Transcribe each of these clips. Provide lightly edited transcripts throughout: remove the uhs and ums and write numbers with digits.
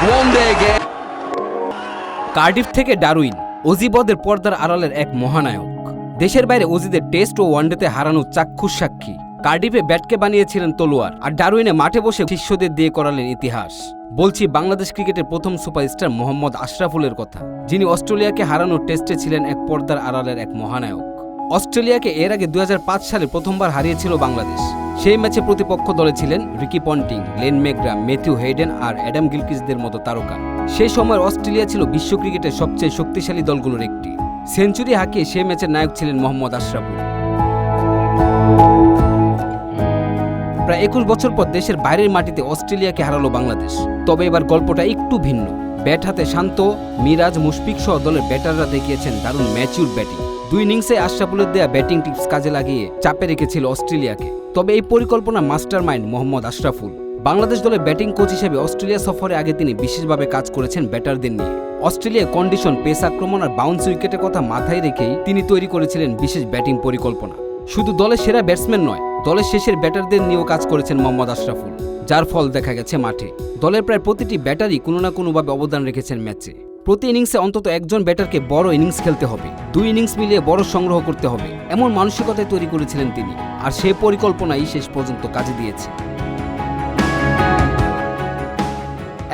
won their game. Cardiff থেকে Darwin, অজিবদের পর্দার আড়ালের এক মহানায়ক। দেশের বাইরে অজিদের টেস্ট ও ওয়ানডেতে হারানো চাক্ষুষ সাক্ষী। কার্ডিফে ব্যাটকে বানিয়েছিলেন তলোয়ার, আর ডারউইনে মাঠে বসে শিষ্যদের দিয়ে করালেন ইতিহাস। বলছি বাংলাদেশ ক্রিকেটের প্রথম সুপারস্টার মোহাম্মদ আশরাফুলের কথা, যিনি অস্ট্রেলিয়াকে হারানোর টেস্টে ছিলেন এক পর্দার আড়ালের এক মহানায়ক। অস্ট্রেলিয়াকে এর আগে 2005 সালে প্রথমবার হারিয়েছিল বাংলাদেশ। সেই ম্যাচে প্রতিপক্ষ দলে ছিলেন Ricky Ponting, Glenn McGrath, Matthew Hayden আর অ্যাডাম গিলক্রিস্টদের মতো তারকা। সেই সময়ের অস্ট্রেলিয়া ছিল বিশ্ব ক্রিকেটের সবচেয়ে শক্তিশালী দলগুলোর একটি। সেঞ্চুরি হাঁকিয়ে সেই ম্যাচের নায়ক ছিলেন মোহাম্মদ আশরাফুল। প্রায় 21 বছর পর দেশের বাইরের মাটিতে অস্ট্রেলিয়াকে হারালো বাংলাদেশ। তবে এবার গল্পটা একটু ভিন্ন। ব্যাট হাতে শান্ত, মিরাজ, মুশফিক সহ দলের ব্যাটাররা দেখিয়েছেন দারুণ ম্যাচিউর ব্যাটিং। 2 ইনিংসে আশরাফুলের দেয়া ব্যাটিং টিপস কাজে লাগিয়ে চাপে রেখেছিল অস্ট্রেলিয়াকে। তবে এই পরিকল্পনা মাস্টার মাইন্ড মোহাম্মদ আশরাফুল। বাংলাদেশ দলের ব্যাটিং কোচ হিসেবে অস্ট্রেলিয়া সফরে আগে তিনি বিশেষভাবে কাজ করেছেন ব্যাটারদের নিয়ে। অস্ট্রেলিয়ার কন্ডিশন, পেস আক্রমণ আর বাউন্স উইকেটের কথা মাথায় রেখেই তিনি তৈরি করেছিলেন বিশেষ ব্যাটিং পরিকল্পনা। শুধু দলের সেরা ব্যাটসম্যান নয়, দলের শেষের ব্যাটারদের নিয়েও কাজ করেছেন মোহাম্মদ আশরাফুল, যার ফল দেখা গেছে মাঠে। দলের প্রায় প্রতিটি ব্যাটারই কোনো না কোনোভাবে অবদান রেখেছেন ম্যাচে। প্রতি ইনিংসে অন্তত একজন ব্যাটারকে বড় ইনিংস খেলতে হবে, 2 ইনিংস মিলিয়ে বড় সংগ্রহ করতে হবে, এমন মানসিকতায় তৈরি করেছিলেন তিনি। আর সেই পরিকল্পনাই শেষ পর্যন্ত কাজে দিয়েছে।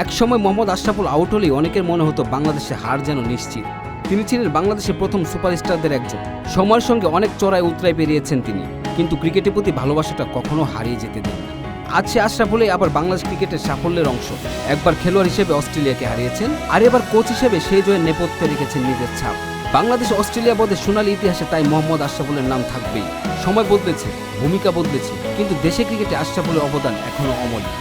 একসময় মোহাম্মদ আশরাফুল আউট হলেই অনেকের মনে হতো বাংলাদেশে হার যেন নিশ্চিত। তিনি ছিলেন বাংলাদেশের প্রথম সুপারস্টারদের একজন। সময়ের সঙ্গে অনেক চড়াই উতরাই পেরিয়েছেন তিনি, কিন্তু ক্রিকেটের প্রতি ভালোবাসাটা কখনো হারিয়ে যেতে দেননি। আজ সে আশরাফুলই আবার বাংলাদেশ ক্রিকেটের সাফল্যের অংশ। একবার খেলোয়াড় হিসেবে অস্ট্রেলিয়াকে হারিয়েছেন, আর এবার কোচ হিসেবে সেই জয়ের নেপথ্যে রেখেছেন নিজের ছাপ। বাংলাদেশ অস্ট্রেলিয়া বোধের সোনালী ইতিহাসে তাই মোহাম্মদ আশরাফুলের নাম থাকবেই। সময় বদলেছে, ভূমিকা বদলেছে, কিন্তু দেশে ক্রিকেটে আশরাফুলের অবদান এখনো অমলিন।